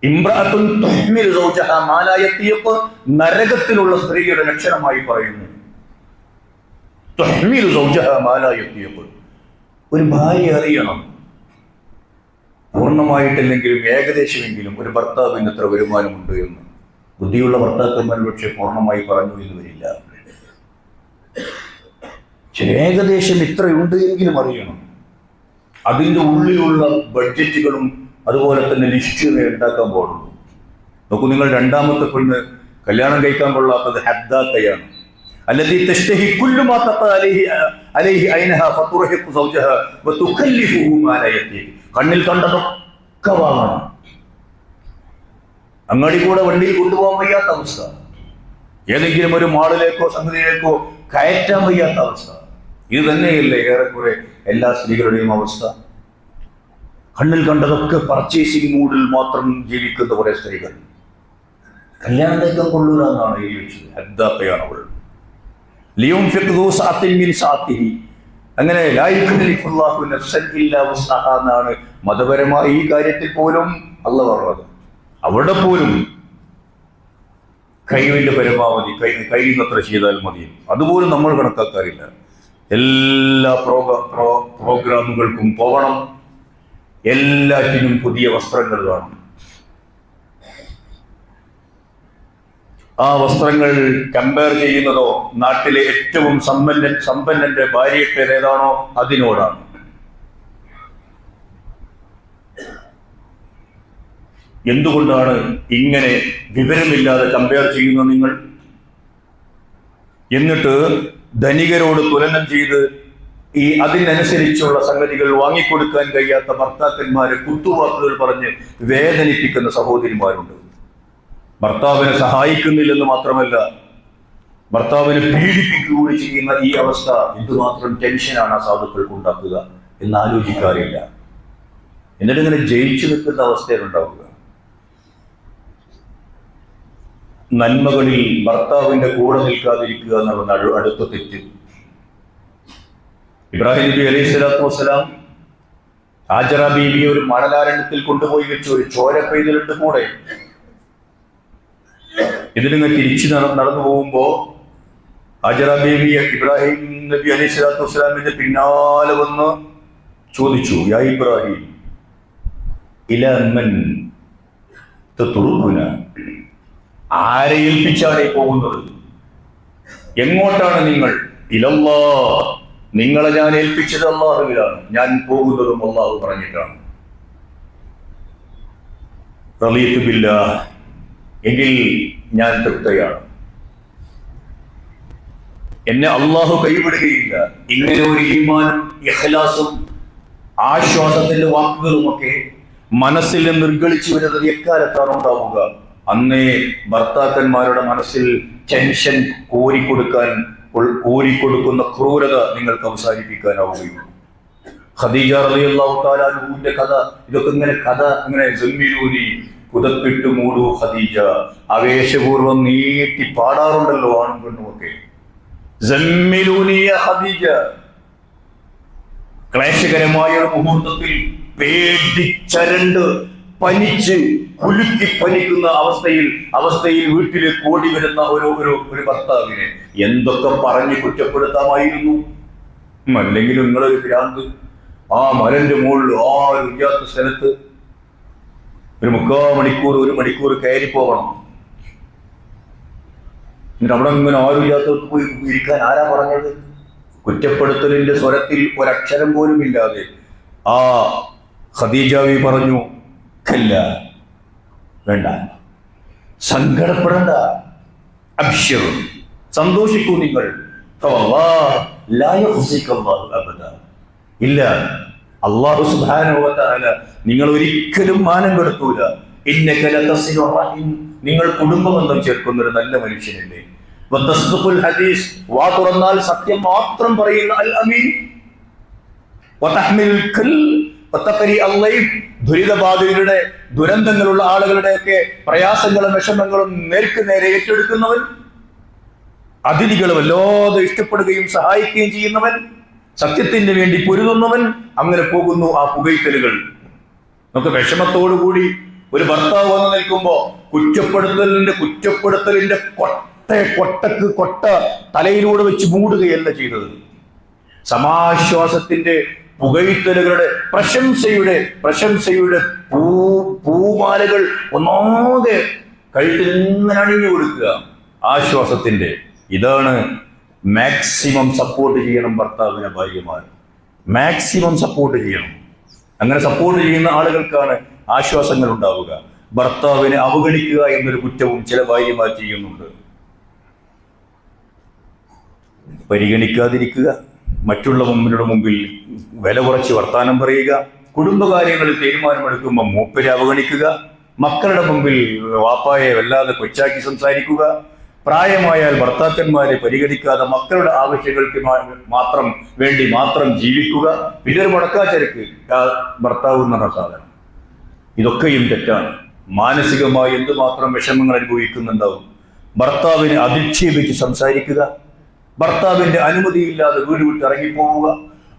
ഇംറഅത്തുൻ തുഹ്മിൽ സൗജഹാ മാ ലാ യതീഖ് നരകത്തിലുള്ള സ്ത്രീയുടെ ലക്ഷണമായി പറയുന്നു. തുഹ്മിൽ സൗജഹാ മാ ലാ യതീഖ്. ഒരു ഭാര്യ അറിയണം, പൂർണ്ണമായിട്ടില്ലെങ്കിലും ഏകദേശമെങ്കിലും ഒരു ഭർത്താവിന് എത്ര വരുമാനമുണ്ട് എന്ന്. ബുദ്ധിയുള്ള ഭർത്താക്കന്മാർ പക്ഷേ പൂർണ്ണമായി പറഞ്ഞു എന്ന് വരില്ല. ഏകദേശം ഇത്രയുണ്ട് എങ്കിലും അറിയണം. അതിൻ്റെ ഉള്ളിലുള്ള ബഡ്ജറ്റുകളും അതുപോലെ തന്നെ ലിസ്റ്റുകളെ ഉണ്ടാക്കാൻ പോകുന്നു. നോക്കൂ, നിങ്ങൾ 2ാമത്തെ പെണ്ണ് കല്യാണം കഴിക്കാൻ കൊള്ളാത്തത് ഹദ്ദാത്തയാണ്. അല്ലദീ തശ്തഹി കുല്ലു മാ തഖ അലൈഹി ഐനഹാ ഫതുർഹിഖു സൗജഹാ വതുകല്ലിഫുഹു മാ ലാ യതീഖ്. കണ്ണിൽ കണ്ടതൊക്കെ വാങ്ങണം. അങ്ങാടി കൂടെ വണ്ടിയിൽ കൊണ്ടുപോകാൻ വയ്യാത്ത അവസ്ഥ, ഏതെങ്കിലും ഒരു മാളിലേക്കോ സംഗതിയിലേക്കോ കയറ്റാൻ വയ്യാത്ത അവസ്ഥ. ഇത് തന്നെയല്ലേ ഏറെക്കുറെ എല്ലാ സ്ത്രീകളുടെയും അവസ്ഥ? കണ്ണിൽ കണ്ടതൊക്കെ പർച്ചേസിംഗ് മൂഡിൽ മാത്രം ജീവിക്കുന്ന കുറെ സ്ത്രീകൾ. കല്യാണം കഴിക്കാൻ കൊള്ളൂല എന്നാണ് എഴുതി വെച്ചത്. ഹദ്ദാത്തയാണ് അവൾ. അങ്ങനെ എന്നാണ് മതപരമായി ഈ കാര്യത്തിൽ പോലും അള്ളാഹ് പറഞ്ഞത്. അവിടെ പോലും കഴിവിൻ്റെ പരമാവധി കഴിയുന്നത്ര ചെയ്താൽ മതി. അതുപോലും നമ്മൾ കണക്കാക്കാറില്ല. എല്ലാ പ്രോഗ്രാമുകൾക്കും പോകണം, എല്ലാറ്റിനും പുതിയ വസ്ത്രങ്ങൾ വേണം. ആ വസ്ത്രങ്ങൾ കമ്പയർ ചെയ്യുന്നതോ നാട്ടിലെ ഏറ്റവും സമ്പന്നന്റെ ഭാര്യയുടെ ഏതാണോ അതിനോടാണ്. എന്തുകൊണ്ടാണ് ഇങ്ങനെ വിവരമില്ലാതെ കമ്പയർ ചെയ്യുന്നത് നിങ്ങൾ? എന്നിട്ട് ധനികരോട് തുലനം ചെയ്ത് അതിനനുസരിച്ചുള്ള സംഗതികൾ വാങ്ങിക്കൊടുക്കാൻ കഴിയാത്ത ഭർത്താക്കന്മാരെ കുത്തുവാക്കുകൾ പറഞ്ഞ് വേദനിപ്പിക്കുന്ന സഹോദരിമാരുണ്ട്. ഭർത്താവിനെ സഹായിക്കുന്നില്ലെന്ന് മാത്രമല്ല, ഭർത്താവിനെ പീഡിപ്പിക്കുക കൂടി ചെയ്യുന്ന ഈ അവസ്ഥ എന്തുമാത്രം ടെൻഷനാണ് ആ സാധുക്കൾക്ക് ഉണ്ടാക്കുക എന്ന് ആലോചിക്കാറില്ല. എന്നിട്ട് ഇങ്ങനെ ജയിച്ചു നിൽക്കുന്ന അവസ്ഥയിലുണ്ടാവുക. നന്മകളിൽ ഭർത്താവിന്റെ കൂടെ നിൽക്കാതിരിക്കുക എന്നുള്ള അടുത്ത തെറ്റ്. ഇബ്രാഹിം നബി അലൈഹി സ്വലാത്തു വസ്സലാം ഹാജറ ബീവിയെ ഒരു മണലാരണ്യത്തിൽ കൊണ്ടുപോയി വെച്ചു. ഒരു ചോര പെയ്തിലിട്ട് കൂടെ. ഇതിലിങ്ങ് തിരിച്ചു നടന്നു പോകുമ്പോ ഹാജറ ബീവി ഇബ്രാഹിം നബി അലൈഹി സ്വലാത്തു വസ്സലാമിന്റെ പിന്നാലെ വന്ന് ചോദിച്ചു, യാ ഇബ്രാഹിം ഇലാ മൻ തത്റുകുന, ആരെ ഏൽപ്പിച്ചാണ് പോകുന്നത്? എങ്ങോട്ടാണ് നിങ്ങൾ? ഇലല്ലാഹ്, നിങ്ങളെ ഞാൻ ഏൽപ്പിച്ചത് അല്ലാഹുവിലാണ്, ഞാൻ പോകുന്നതും അല്ലാഹു പറഞ്ഞിട്ടാണ്. റളിയതു ബില്ലാഹ്, എങ്കിൽ ഞാൻ തൃപ്തയാണ്, എന്നെ അല്ലാഹു കൈവിടുകയില്ല. ഇങ്ങനെ ഒരു ഈമാനും ഇഖ്ലാസും ആശ്വാസത്തിന്റെ വാക്കുകളുമൊക്കെ മനസ്സിൽ നിർഗളിച്ചു വരുന്നത് എക്കാലത്താണ് ഉണ്ടാവുക? അന്നേ ഭർത്താക്കന്മാരുടെ മനസ്സിൽ ടെൻഷൻ കോരിക്കൊടുക്കുന്ന ക്രൂരത നിങ്ങൾക്ക് അവസാനിപ്പിക്കാനാവുകയുള്ളൂ. ഖദീജ റളിയല്ലാഹു തആല അൻഹയുടെ കഥ, ഇതൊക്കെ ഇങ്ങനെ ജമ്മിലൂനി, കുതപ്പിട്ട് മൂടൂ ഖദീജ, ആവേശപൂർവ്വം നീട്ടി പാടാറുണ്ടല്ലോ ആണും പെണ്ണുമൊക്കെ. ജമ്മിലൂനിയ ഖദീജ. ക്ലേശകരമായ ഒരു മുഹൂർത്തത്തിൽ പേടിച്ചരണ്ട് പനിച്ച് കുലുക്കി പനിക്കുന്ന അവസ്ഥയിൽ വീട്ടിലേക്ക് ഓടി വരുന്ന ഒരു ഭർത്താവിനെ എന്തൊക്കെ പറഞ്ഞ് കുറ്റപ്പെടുത്താമായിരുന്നു. അല്ലെങ്കിൽ നിങ്ങളൊരു ഭ്രാന്ത്, ആ മലന്റെ മുകളിൽ ആരും ഇല്ലാത്ത സ്ഥലത്ത് ഒരു 1 മണിക്കൂർ കയറി പോകണം. എന്നിട്ട് അവിടെ ഇങ്ങനെ ആരും ഇല്ലാത്തവർക്ക് പോയി ഇരിക്കാൻ ആരാ പറഞ്ഞത്? കുറ്റപ്പെടുത്തലിന്റെ സ്വരത്തിൽ ഒരക്ഷരം പോലും ഇല്ലാതെ ആ ഖദീജാവി പറഞ്ഞു, കല്ല, വേണ്ട, സങ്കടപ്പെടണ്ട, അബ്ശിറു, സന്തോഷിക്കൂ നിങ്ങൾ, ഇല്ല, അല്ലാഹു സുബ്ഹാനഹു വ തആല നിങ്ങൾ ഒരിക്കലും മാനം കെടുത്തൂല. ഇന്നക ലതസിലു റഹിം, നിങ്ങൾ കുടുംബബന്ധം ചേർക്കുന്ന ഒരു നല്ല മനുഷ്യനല്ലേ. വതസ്ദഖുൽ ഹദീസ്, വാ തുറന്നാൽ സത്യം മാത്രം പറയുന്ന അൽ അമീൻ. വതഹ്മിലുൽ കൽ വതഖരി അല്ലൈഹ്, ദുരിതബാധിതരുടെ ദുരന്തങ്ങളുള്ള ആളുകളുടെയൊക്കെ പ്രയാസങ്ങളും വിഷമങ്ങളും നേർക്ക് നേരെ ഏറ്റെടുക്കുന്നവൻ, അതിഥികളെ വല്ലാതെ ഇഷ്ടപ്പെടുകയും സഹായിക്കുകയും ചെയ്യുന്നവൻ, സത്യത്തിന് വേണ്ടി പൊരുതുന്നവൻ. അങ്ങനെ പോകുന്നു ആ പുകയ്ക്കലുകൾ. നമുക്ക് വിഷമത്തോടുകൂടി ഒരു ഭർത്താവ് വന്നു നിൽക്കുമ്പോ കുറ്റപ്പെടുത്തലിന്റെ കൊട്ട തലയിലൂടെ വെച്ച് മൂടുകയല്ല ചെയ്തത്. സമാശ്വാസത്തിന്റെ പുകഴ്ത്തലുകളുടെ പ്രശംസയുടെ പൂമാലകൾ ഒന്നാമത് കഴുത്തിൽ ഇങ്ങനെ അണിഞ്ഞു കൊടുക്കുക. ആശ്വാസത്തിന്റെ. ഇതാണ് മാക്സിമം സപ്പോർട്ട് ചെയ്യണം ഭർത്താവിനെ ഭാര്യമാർ, മാക്സിമം സപ്പോർട്ട് ചെയ്യണം. അങ്ങനെ സപ്പോർട്ട് ചെയ്യുന്ന ആളുകൾക്കാണ് ആശ്വാസങ്ങൾ ഉണ്ടാവുക. ഭർത്താവിനെ അവഗണിക്കുക എന്നൊരു കുറ്റവും ചില ഭാര്യമാർ ചെയ്യുന്നുണ്ട്. പരിഗണിക്കാതിരിക്കുക, മറ്റുള്ളവരുടെ മുമ്പിൽ വില കുറച്ച് വർത്താനം പറയുക, കുടുംബകാര്യങ്ങളിൽ തീരുമാനമെടുക്കുമ്പോൾ മൂപ്പരെ അവഗണിക്കുക, മക്കളുടെ മുമ്പിൽ വാപ്പായെ വല്ലാതെ കൊച്ചാക്കി സംസാരിക്കുക, പ്രായമായാൽ ഭർത്താക്കന്മാരെ പരിഗണിക്കാതെ മക്കളുടെ ആവശ്യങ്ങൾക്ക് മാത്രം ജീവിക്കുക. ഇതൊരു മുടക്കാച്ചരക്ക് ഭർത്താവ് എന്ന സാധനം. ഇതൊക്കെയും തെറ്റാണ്. മാനസികമായി എന്തുമാത്രം വിഷമങ്ങൾ അനുഭവിക്കുന്നുണ്ടാവും. ഭർത്താവിനെ അധിക്ഷേപിച്ച് സംസാരിക്കുക, ഭർത്താവിന്റെ അനുമതിയില്ലാതെ വീട് വിട്ട് ഇറങ്ങിപ്പോവുക,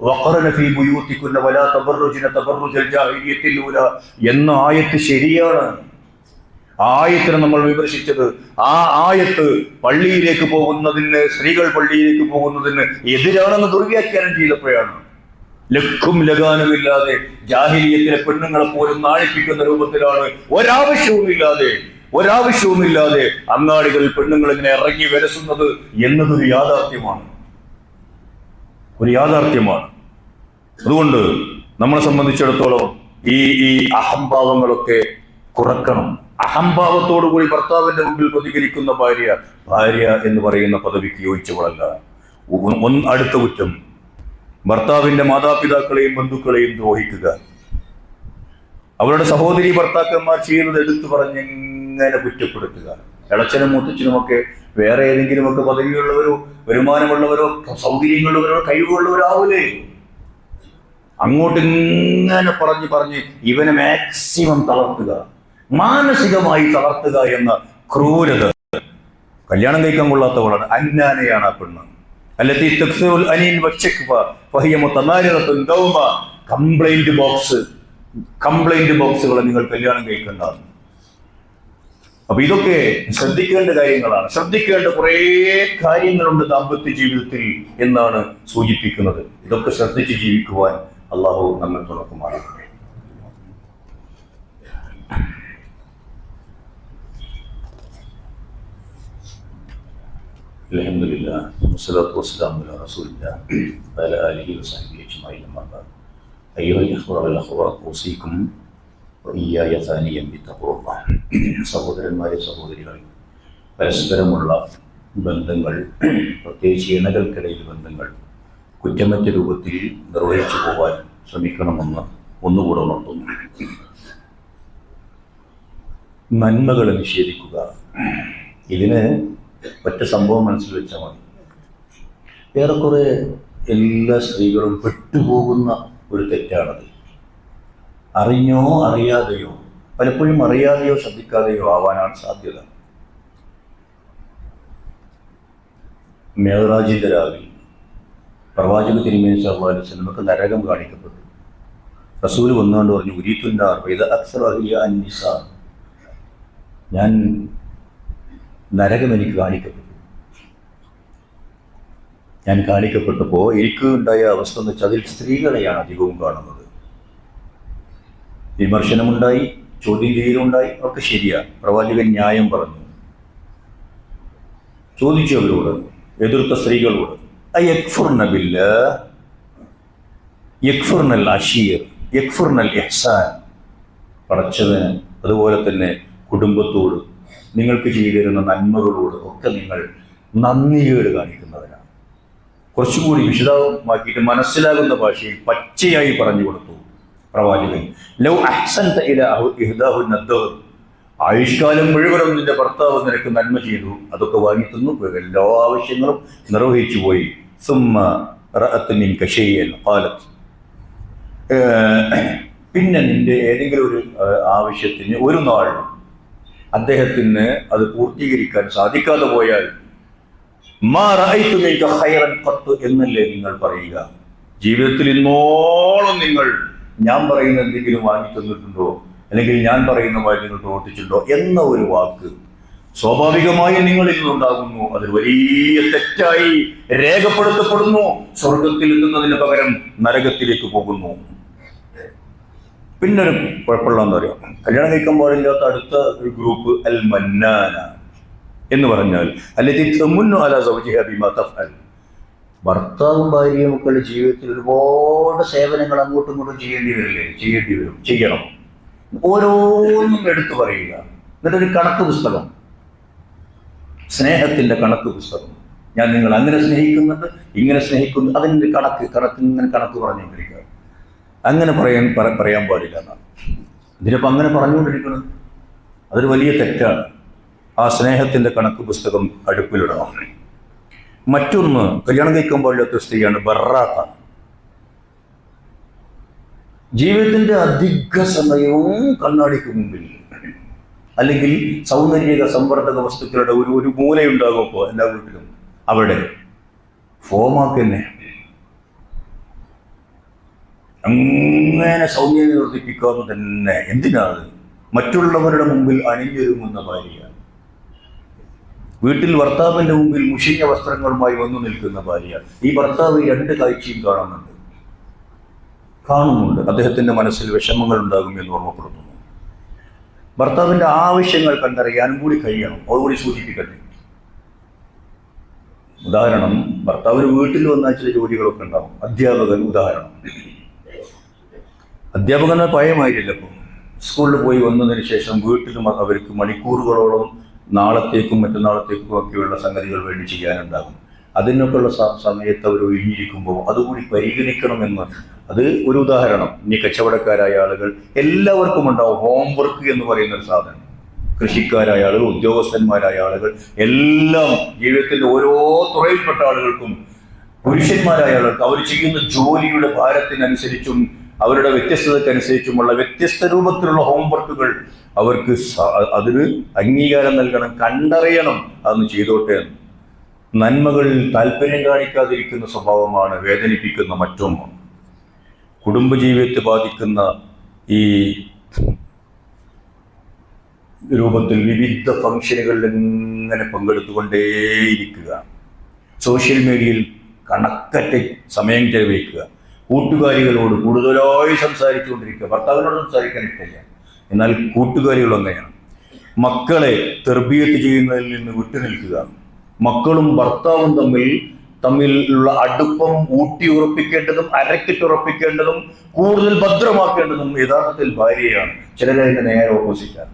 വഖറന ഫീ ബുയൂതികുന്ന വലാ തബറജന തബറജൽ ജാഹിലിയ്യത്തിൽ ഊല എന്ന ആയത്ത് ശരിയാണ്. ആയത്തിനെ നമ്മൾ വിമർശിച്ചത്, ആ ആയത്ത് പള്ളിയിലേക്ക് പോകുന്നതിന്, സ്ത്രീകൾ പള്ളിയിലേക്ക് പോകുന്നതിന് എതിരാണെന്ന് ദുർവ്യാഖ്യാനം ചെയ്തപ്പോഴാണ്. ലക്കും ലഗാനുമില്ലാതെ ജാഹിലിയത്തിലെ പെണ്ണുങ്ങളെ പോലും നാണിപ്പിക്കുന്ന രൂപത്തിലാണ് ഒരാവശ്യവുമില്ലാതെ അങ്ങാടികളിൽ പെണ്ണുങ്ങൾ ഇങ്ങനെ ഇറങ്ങി വരസുന്നത് എന്നതൊരു യാഥാർത്ഥ്യമാണ്. അതുകൊണ്ട് നമ്മളെ സംബന്ധിച്ചിടത്തോളം ഈ അഹംഭാവങ്ങളൊക്കെ കുറക്കണം. അഹംഭാവത്തോടു കൂടി ഭർത്താവിന്റെ മുമ്പിൽ പ്രതികരിക്കുന്ന ഭാര്യ എന്ന് പറയുന്ന പദവിക്ക് യോജിച്ചവളല്ല. അടുത്ത കുറ്റം, ഭർത്താവിന്റെ മാതാപിതാക്കളെയും ബന്ധുക്കളെയും ദ്രോഹിക്കുക. അവരുടെ സഹോദരി ഭർത്താക്കന്മാർ ചെയ്യുന്നത് എടുത്തു പറഞ്ഞിങ്ങനെ കുറ്റപ്പെടുത്തുക. ഇളച്ചനും മുത്തച്ഛനുമൊക്കെ വേറെ ഏതെങ്കിലുമൊക്കെ പദവിയുള്ളവരോ വരുമാനമുള്ളവരോ സൗകര്യങ്ങളുള്ളവരോ കഴിവുള്ളവരോ ആവൂലേ? അങ്ങോട്ട് ഇങ്ങനെ പറഞ്ഞ് ഇവനെ മാക്സിമം തളർത്തുക, മാനസികമായി തളർത്തുക എന്ന ക്രൂരത. കല്യാണം കഴിക്കാൻ കൊള്ളാത്തവളാണ്, അന്നാനയാണ് ആ പെണ്ണ്. അല്ലത്തി തക്സിറുൽ അനീൻ വശക്ഫ ഫഹിയ മുതനാരിറത്തുൻ ദൗമ. കംപ്ലൈന്റ് ബോക്സുകളെ നിങ്ങൾ കല്യാണം കഴിക്കേണ്ടതാണ്. അപ്പൊ ഇതൊക്കെ ശ്രദ്ധിക്കേണ്ട കാര്യങ്ങളാണ്. ശ്രദ്ധിക്കേണ്ട കുറേ കാര്യങ്ങളുണ്ട് ദാമ്പത്യ ജീവിതത്തിൽ എന്നാണ് സൂചിപ്പിക്കുന്നത്. ഇതൊക്കെ ശ്രദ്ധിച്ച് ജീവിക്കുവാൻ അള്ളാഹു നമ്മെ തുണക്കുമാറാകട്ടെ. അൽഹംദുലില്ലാ വസ്സലാത്തു വസ്സലാമു അലാ റസൂലില്ലാ വഅലാ ആലിഹി വസഹ്ബിഹി അജ്മഈൻ. അമ്മാ ബഅദ്. അയ്യുഹൽ ഇഖ്വ വൽ അഖ്വാത്ത് ഊസീകും വഇയ്യായ സാനിയൻ ബിത്തഖ്വല്ലാഹ്. സഹോദരന്മാരെ, സഹോദരികളെ, പരസ്പരമുള്ള ബന്ധങ്ങൾ, പ്രത്യേകിച്ച് ഇണകൾക്കിടയിൽ ബന്ധങ്ങൾ കുറ്റമറ്റ രൂപത്തിൽ നിർവഹിച്ചു പോകാൻ ശ്രമിക്കണമെന്ന് ഒന്നുകൂടെ ഉണർത്തുന്നു. നന്മകളെ നിഷേധിക്കുക. ഇതിന് ഒറ്റ സംഭവം മനസ്സിൽ വെച്ചാൽ മതി. ഏറെക്കുറെ എല്ലാ സ്ത്രീകളും പെട്ടുപോകുന്ന ഒരു തെറ്റാണത്. അറിഞ്ഞോ അറിയാതെയോ, പലപ്പോഴും അറിയാതെയോ ശ്രദ്ധിക്കാതെയോ ആവാനാണ് സാധ്യത. മേറാജിന്റെ രാവിൽ പ്രവാചക തിരുമേനി സല്ലല്ലാഹു അലൈഹി വസല്ലമക്ക് നരകം കാണിക്കപ്പെട്ടു. റസൂൽ വന്നുകൊണ്ട് പറഞ്ഞു, ഉരീത്തുന്നാർ വഇദ അക്സറ അഹ്ലിഹാ അന്നിസാ. ഞാൻ നരകം എനിക്ക് കാണിക്കപ്പെട്ടപ്പോൾ എനിക്ക് ഉണ്ടായ അവസ്ഥ എന്ന് വെച്ചാൽ അതിൽ സ്ത്രീകളെയാണ് അധികവും കാണുന്നത്. വിമർശനമുണ്ടായി, ചോദ്യം ചെയ്യലുണ്ടായി, ഒക്കെ ശരിയാണ്. പ്രവാചകൻ ന്യായം പറഞ്ഞു, ചോദിച്ചു അവരോട്, എതിർത്ത സ്ത്രീകളോട്, യക്ഫുർന ബില്ലാഹ് യക്ഫുർനൽ അശീർ യക്ഫുർനൽ ഇഹ്സാൻ. പടച്ചവന് അതുപോലെ തന്നെ കുടുംബത്തോട്, നിങ്ങൾക്ക് ചെയ്തു തരുന്ന നന്മകളോട് ഒക്കെ നിങ്ങൾ നന്ദികേട് കാണിക്കുന്നവരാണ്. കുറച്ചുകൂടി വിശദമാക്കിയിട്ട് മനസ്സിലാകുന്ന ഭാഷയിൽ പച്ചയായി പറഞ്ഞു കൊടുത്തു പ്രവാചകൻ. ലൗ അഹ്സൻത ഇലാ ഇഹ്ദാഹുന്ന ദഹർ. ആയുഷ്കാലം മുഴുവനും നിന്റെ ഭർത്താവ് നിനക്ക് നന്മ ചെയ്തു, അതൊക്കെ വാങ്ങി തന്നു, എല്ലാ ആവശ്യങ്ങളും നിർവഹിച്ചു പോയി. സുമ്മ റഅത് മിൻക ശൈഅൻ ഖാലത്. പിന്നെ നിന്റെ ഏതെങ്കിലും ഒരു ആവശ്യത്തിന് ഒരു നാൾ അദ്ദേഹത്തിന് അത് പൂർത്തീകരിക്കാൻ സാധിക്കാതെ പോയാൽ മാ റഅയ്തു മിൻക ഖൈറൻ ഖത്ത് എന്നല്ലേ നിങ്ങൾ പറയുക. ജീവിതത്തിൽ ഇന്നോളം നിങ്ങൾ ഞാൻ പറയുന്ന എന്തെങ്കിലും വാങ്ങി തന്നിട്ടുണ്ടോ, അല്ലെങ്കിൽ ഞാൻ പറയുന്ന പോലെ നിങ്ങൾ പ്രവർത്തിച്ചിട്ടുണ്ടോ എന്ന ഒരു വാക്ക് സ്വാഭാവികമായി നിങ്ങളിൽ നിന്നുണ്ടാകുന്നു. അത് വലിയ തെറ്റായി രേഖപ്പെടുത്തപ്പെടുന്നു. സ്വർഗത്തിൽ എത്തുന്നതിന് പകരം നരകത്തിലേക്ക് പോകുന്നു. പിന്നൊരു കുഴപ്പമുള്ളതെന്ന് പറയാം, കല്യാണം കഴിക്കാൻ പാടില്ലാത്ത അടുത്ത ഒരു ഗ്രൂപ്പ് അൽ മന്നാന എന്ന് പറഞ്ഞാൽ അല്ലെങ്കിൽ തമുന്നു അലാ സൗജിഹാ ബിമാ തഫ്അൽ. ഭർത്താവും ഭാര്യയും മക്കളുടെ ജീവിതത്തിൽ ഒരുപാട് സേവനങ്ങൾ അങ്ങോട്ടും ഇങ്ങോട്ടും ചെയ്യണം. ഓരോന്നും എടുത്തു പറയുക. എന്നിട്ടൊരു കണക്ക് പുസ്തകം, സ്നേഹത്തിന്റെ കണക്ക് പുസ്തകം. ഞാൻ നിങ്ങൾ അങ്ങനെ സ്നേഹിക്കുന്നുണ്ട്, ഇങ്ങനെ സ്നേഹിക്കുന്നു, അതിൻ്റെ ഇങ്ങനെ കണക്ക് പറഞ്ഞുകൊണ്ടിരിക്കുക. അങ്ങനെ പറയാൻ പാടില്ല എന്നാണ്. ഇതിനിപ്പോൾ അങ്ങനെ പറഞ്ഞുകൊണ്ടിരിക്കുന്നത് അതൊരു വലിയ തെറ്റാണ്. ആ സ്നേഹത്തിന്റെ കണക്ക് പുസ്തകം അടുപ്പിലിടണം. മറ്റൊന്ന്, കല്യാണം കഴിക്കാൻ പാടില്ലാത്ത സ്ത്രീയാണ് ബറാത്ത. ജീവിതത്തിന്റെ അധിക സമയവും കണ്ണാടിക്ക് മുമ്പിൽ, അല്ലെങ്കിൽ സൗന്ദര്യ സംവർദ്ധക വസ്തുക്കളുടെ ഒരു മൂലയുണ്ടാകും ഇപ്പോൾ എല്ലാ വീട്ടിലും, അവിടെ ഫോമാക്ക് തന്നെ അങ്ങനെ സൗന്ദര്യം വർദ്ധിപ്പിക്കാമെന്ന് തന്നെ. എന്തിനാണ്? മറ്റുള്ളവരുടെ മുമ്പിൽ അണിഞ്ഞൊരുങ്ങുന്ന ഭാര്യ, വീട്ടിൽ ഭർത്താവിന്റെ മുമ്പിൽ മുഷിഞ്ഞ വസ്ത്രങ്ങളുമായി വന്നു നിൽക്കുന്ന ഭാര്യ. ഈ ഭർത്താവ് രണ്ട് കാഴ്ചയും കാണുന്നുണ്ട്. അദ്ദേഹത്തിന്റെ മനസ്സിൽ വിഷമങ്ങൾ ഉണ്ടാകും എന്ന് ഓർമ്മപ്പെടുത്തുന്നു. ഭർത്താവിന്റെ ആവശ്യങ്ങൾ കണ്ടറിയാനും കൂടി കഴിയണം. അതുകൂടി സൂചിപ്പിക്കട്ടെ. ഉദാഹരണം, ഭർത്താവിന് വീട്ടിൽ വന്നാൽ ചില ജോലികളൊക്കെ ഉണ്ടാവും. അധ്യാപകൻ ഉദാഹരണം, അധ്യാപകൻ ഭയമായില്ല. ഇപ്പം സ്കൂളിൽ പോയി വന്നതിന് ശേഷം വീട്ടിലും അവർക്ക് മണിക്കൂറുകളോളം നാളത്തേക്കും മറ്റന്നാളത്തേക്കും ഒക്കെയുള്ള സംഗതികൾ വേണ്ടി ചെയ്യാനുണ്ടാകും. അതിനൊക്കെയുള്ള സമയത്ത് അവർ ഒഴിഞ്ഞിരിക്കുമ്പോൾ അതുകൂടി പരിഗണിക്കണമെന്ന്, അത് ഒരു ഉദാഹരണം. ഇനി കച്ചവടക്കാരായ ആളുകൾ എല്ലാവർക്കും ഉണ്ടാവും ഹോംവർക്ക് എന്ന് പറയുന്ന ഒരു സാധനം. കൃഷിക്കാരായ ആളുകൾ, ഉദ്യോഗസ്ഥന്മാരായ ആളുകൾ, എല്ലാം ജീവിതത്തിന്റെ ഓരോ തുറയിൽപ്പെട്ട ആളുകൾക്കും, പുരുഷന്മാരായ ആളുകൾക്ക് അവർ ചെയ്യുന്ന ജോലിയുടെ ഭാരത്തിനനുസരിച്ചും അവരുടെ വ്യത്യസ്തതയ്ക്കനുസരിച്ചുമുള്ള വ്യത്യസ്ത രൂപത്തിലുള്ള ഹോംവർക്കുകൾ അവർക്ക് അതിന് അംഗീകാരം നൽകണം, കണ്ടറിയണം, അതൊന്ന് ചെയ്തോട്ടെ. നന്മകളിൽ താല്പര്യം കാണിക്കാതിരിക്കുന്ന സ്വഭാവമാണ് വേദനിപ്പിക്കുന്ന മറ്റൊന്ന്. കുടുംബജീവിതത്തെ ബാധിക്കുന്ന ഈ രൂപത്തിൽ വിവിധ ഫംഗ്ഷനുകളിൽ ഇങ്ങനെ പങ്കെടുത്തുകൊണ്ടേയിരിക്കുക, സോഷ്യൽ മീഡിയയിൽ കണക്കറ്റ സമയം ചെലവഴിക്കുക, കൂട്ടുകാരികളോട് കൂടുതലായി സംസാരിച്ചുകൊണ്ടിരിക്കുക. ഭർത്താവിനോട് സംസാരിക്കാൻ ഇഷ്ടമില്ല, എന്നാൽ കൂട്ടുകാരികൾ അങ്ങനെയാണ്. മക്കളെ തെർബിയത്ത് ചെയ്യുന്നതിൽ നിന്ന് വിട്ടുനിൽക്കുക. മക്കളും ഭർത്താവും തമ്മിലുള്ള അടുപ്പം ഊട്ടി ഉറപ്പിക്കേണ്ടതും അരക്കിട്ടുറപ്പിക്കേണ്ടതും കൂടുതൽ ഭദ്രമാക്കേണ്ടതും യഥാർത്ഥത്തിൽ ഭാര്യയാണ്. ചിലരതിന്റെ നേരെ ഓപ്പോസിറ്റാണ്.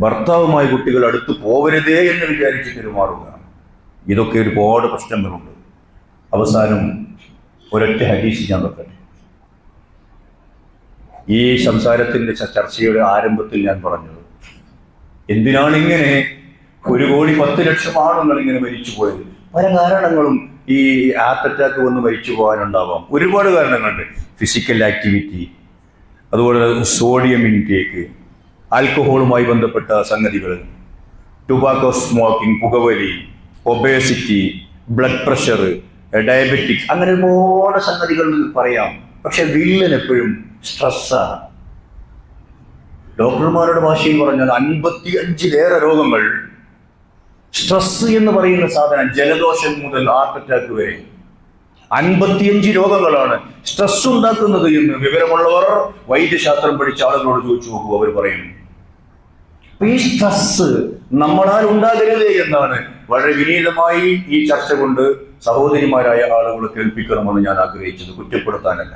ഭർത്താവുമായി കുട്ടികൾ അടുത്ത് പോവരുതേ എന്ന് വിചാരിച്ച് പെരുമാറുക. ഇതൊക്കെ ഒരുപാട് പ്രശ്നങ്ങളുണ്ട്. അവസാനം ഒരൊറ്റ ഹദീസ് ഞാൻ വെക്കട്ടെ. ഈ സംസാരത്തിന്റെ ചർച്ചയുടെ ആരംഭത്തിൽ ഞാൻ പറഞ്ഞത്, എന്തിനാണ് ഇങ്ങനെ 1,10,00,000 ആളുകൾ ഇങ്ങനെ മരിച്ചു പോയത്? പല കാരണങ്ങളും ഈ ഹാർട്ട് അറ്റാക്ക് വന്ന് മരിച്ചു പോകാനുണ്ടാവാം. ഒരുപാട് കാരണങ്ങളുണ്ട്. ഫിസിക്കൽ ആക്ടിവിറ്റി, അതുപോലെ സോഡിയം ഇൻടേക്ക്, ആൽക്കഹോളുമായി ബന്ധപ്പെട്ട സംഗതികൾ, ടുബാക്കോ സ്മോക്കിംഗ്, പുകവലി, ഒബേസിറ്റി, ബ്ലഡ് പ്രഷർ, ഡയബറ്റിക്സ്, അങ്ങനെ ഒരുപാട് സംഗതികൾ പറയാം. പക്ഷെ വില്ലൻ എപ്പോഴും സ്ട്രെസ്സാണ്. ഡോക്ടർമാരുടെ ഭാഷയിൽ പറഞ്ഞാൽ 55-ലേറെ രോഗങ്ങൾ സ്ട്രെസ് എന്ന് പറയുന്ന സാധനം, ജലദോഷം മുതൽ ഹാർട്ട് അറ്റാക്ക് വരെ 55 രോഗങ്ങളാണ് സ്ട്രെസ് ഉണ്ടാക്കുന്നത് എന്ന് വിവരമുള്ളവർ, വൈദ്യശാസ്ത്രം പഠിച്ച ആളുകളോട് ചോദിച്ചു നോക്കൂ, അവർ പറയും. ഈ സ്ട്രെസ് നമ്മളാൽ ഉണ്ടാകരുതേ എന്നാണ് വളരെ വിനീതമായി ഈ ചർച്ച കൊണ്ട് സഹോദരിമാരായ ആളുകൾ കേൾപ്പിക്കണമെന്ന് ഞാൻ ആഗ്രഹിച്ചത്. കുറ്റപ്പെടുത്താനല്ല.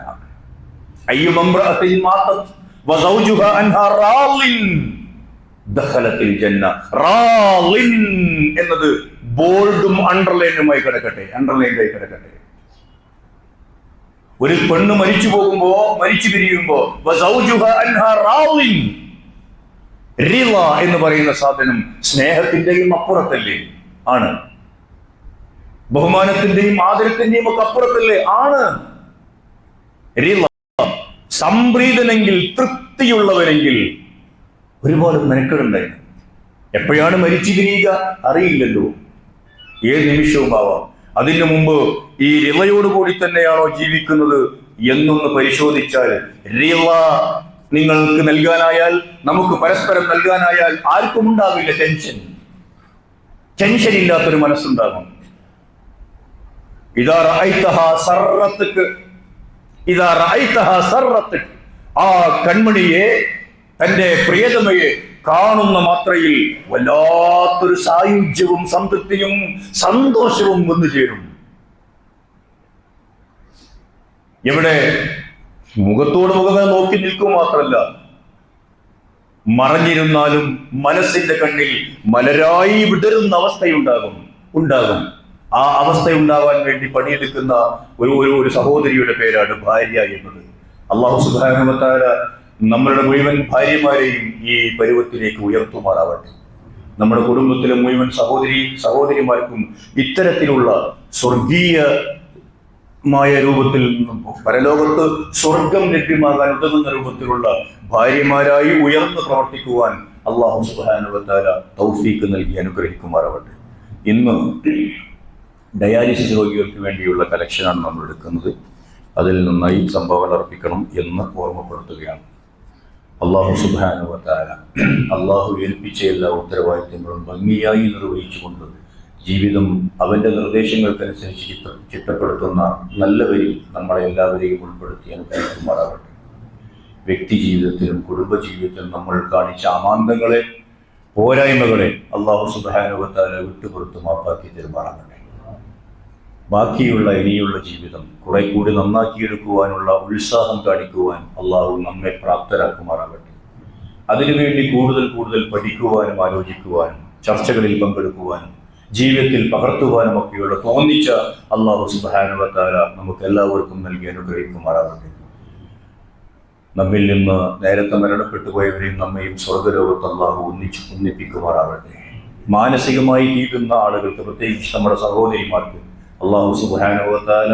എന്നത് ബോൾഡും അണ്ടർലൈനുമായി കിടക്കട്ടെ. ഒരു പെണ്ണ് മരിച്ചു പിരിയുമ്പോ റിള എന്ന് പറയുന്ന സാധനം സ്നേഹത്തിന്റെയും അപ്പുറത്തല്ലേ ആണ്, ബഹുമാനത്തിന്റെയും ആദരത്തിന്റെയും ഒക്കെ അപ്പുറത്തല്ലേ ആണ് റിള. സംപ്രീതനെങ്കിൽ, തൃപ്തിയുള്ളവരെങ്കിൽ ഒരുപാട് മെനക്കെടുണ്ടായിരുന്നു. എപ്പോഴാണ് മരിച്ചു പിരിയുക അറിയില്ലല്ലോ, ഏത് നിമിഷവും ആവാം. അതിനു മുമ്പ് ഈ റിളയോടുകൂടി തന്നെയാണോ ജീവിക്കുന്നത് എന്നൊന്ന് പരിശോധിച്ചാൽ, റിള നിങ്ങൾക്ക് നൽകാനായാൽ, നമുക്ക് പരസ്പരം നൽകാനായാൽ ആർക്കും ഉണ്ടാവില്ല ടെൻഷൻ ഇല്ലാത്തൊരു മനസ്സുണ്ടാകും. ആ കൺമണിയെ, തന്റെ പ്രിയതമയെ കാണുന്ന മാത്രയിൽ വല്ലാത്തൊരു സായുജ്യവും സംതൃപ്തിയും സന്തോഷവും വന്നു ചേരും. എവിടെ മുഖത്തോട് മുഖമേ നോക്കി നിൽക്കുക മാത്രമല്ല, മറഞ്ഞിരുന്നാലും മനസ്സിന്റെ കണ്ണിൽ മലരായി വിടരുന്ന അവസ്ഥയുണ്ടാകും. ആ അവസ്ഥ ഉണ്ടാവാൻ വേണ്ടി പണിയെടുക്കുന്ന ഒരു സഹോദരിയുടെ പേരാണ് ഭാര്യ എന്നത്. അല്ലാഹു സുബ്ഹാനഹു വ തആല നമ്മളുടെ മുഴുവൻ ഭാര്യമാരെയും ഈ പരുവത്തിലേക്ക് ഉയർത്തുമാറാവട്ടെ. നമ്മുടെ കുടുംബത്തിലെ മുഴുവൻ സഹോദരിമാർക്കും ഇത്തരത്തിലുള്ള സ്വർഗീയമായ രൂപത്തിൽ പരലോകത്ത് സ്വർഗം ലഭ്യമാകാൻ ഉതകുന്ന രൂപത്തിലുള്ള ഭാര്യമാരായി ഉയർന്നു പ്രവർത്തിക്കുവാൻ അല്ലാഹു സുബ്ഹാനഹു വ തആല തൗഫീഖ് നൽകി അനുഗ്രഹിക്കുമാറാവട്ടെ. ഇന്ന് ഡയാലിസിസ് രോഗികൾക്ക് വേണ്ടിയുള്ള കലക്ഷനാണ് നമ്മൾ എടുക്കുന്നത്. അതിൽ നന്നായി സംഭാവന അർപ്പിക്കണം എന്ന് ഓർമ്മപ്പെടുത്തുകയാണ്. അള്ളാഹു സുബ്ഹാനഹു വ തആല അള്ളാഹു ഏൽപ്പിച്ച എല്ലാ ഉത്തരവാദിത്തങ്ങളും ഭംഗിയായി നിർവഹിച്ചുകൊണ്ട് ജീവിതം അവൻ്റെ നിർദ്ദേശങ്ങൾക്കനുസരിച്ച് ചിട്ടപ്പെടുത്തുന്ന നല്ലവരിൽ നമ്മളെ എല്ലാവരെയും ഉൾപ്പെടുത്തി അനുഗ്രഹിക്കുമാറാകട്ടെ. വ്യക്തി ജീവിതത്തിലും കുടുംബ ജീവിതത്തിലും നമ്മൾ കാണിച്ച അമാന്തങ്ങളെ, പോരായ്മകളെ അള്ളാഹു സുബ്ഹാനഹു വ തആല വിട്ടുപുറത്ത് മാപ്പാക്കി തരുമാറാകട്ടെ. ബാക്കിയുള്ള ഇനിയുള്ള ജീവിതം കുറെ കൂടി നന്നാക്കിയെടുക്കുവാനുള്ള ഉത്സാഹം കാണിക്കുവാൻ അള്ളാഹു നമ്മെ പ്രാപ്തരാക്കുമാറാകട്ടെ. അതിനുവേണ്ടി കൂടുതൽ കൂടുതൽ പഠിക്കുവാനും ആലോചിക്കുവാനും ചർച്ചകളിൽ പങ്കെടുക്കുവാനും ജീവിതത്തിൽ പകർത്തുവാനും ഒക്കെയുള്ള തോന്നിച്ച അള്ളാഹു സുബ്ഹാനഹു വ തആല നമുക്ക് എല്ലാവർക്കും നൽകി അനുഗ്രഹിക്കുമാറാകട്ടെ. നമ്മിൽ നിന്ന് നേരത്തെ മരണപ്പെട്ടു പോയവരെയും നമ്മയും സ്വർഗ്ഗലോകത്ത് അള്ളാഹു ഒന്നിപ്പിക്കുമാറാകട്ടെ. മാനസികമായി തീരുന്ന ആളുകൾക്ക്, പ്രത്യേകിച്ച് നമ്മുടെ സഹോദരിമാർക്ക് അള്ളാഹു സുബ്ഹാനഹു വ തആല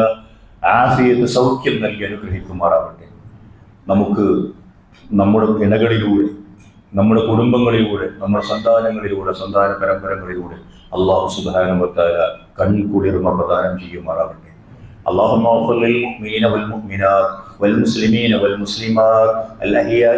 ആഫിയത്ത്, സൗഖ്യം നൽകി അനുഗ്രഹിക്കുമാറാകട്ടെ. നമുക്ക് നമ്മുടെ ഇണകളിലൂടെ, നമ്മുടെ കുടുംബങ്ങളിലൂടെ, നമ്മുടെ സന്താനങ്ങളിലൂടെ, സന്താന പരമ്പരകളിലൂടെ അള്ളാഹു സുബ്ഹാനഹു വ തആല കൺകുളിർമ പ്രദാനം ചെയ്യുമാറാകട്ടെ. اللهم اغفر للمؤمنين والمؤمنات والمسلمين والمسلمات الأحياء